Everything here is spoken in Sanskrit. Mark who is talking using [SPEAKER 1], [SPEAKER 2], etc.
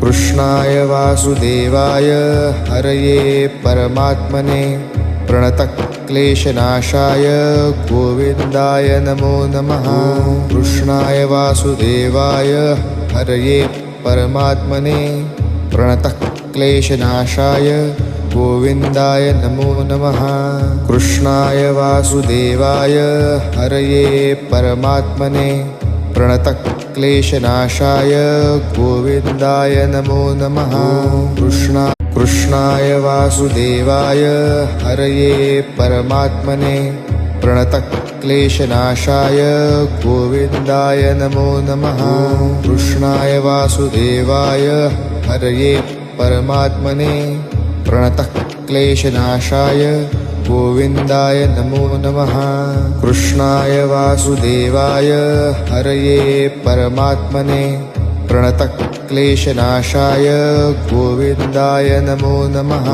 [SPEAKER 1] कृष्णाय वासुदेवाय हरये परमात्मने प्रणतक्लेशनाशाय गोविन्दाय नमो नमः। कृष्णाय वासुदेवाय हरये परमात्मने प्रणतक्लेशनाशाय गोविन्दाय नमो नमः। कृष्णाय वासुदेवाय हरये परमात्मने प्रणतक्लेशनाशाय गोविन्दाय नमो नमः। कृष्णाय वासुदेवाय हरये परमात्मने प्रणतक्लेशनाशाय गोविन्दाय नमो नमः। कृष्णाय वासुदेवाय हरये परमात्मने प्रणतक्लेशनाशाय गोविन्दाय नमो नमः। कृष्णाय वासुदेवाय हरये परमात्मने प्रणतक्लेशनाशाय गोविन्दाय नमो नमः।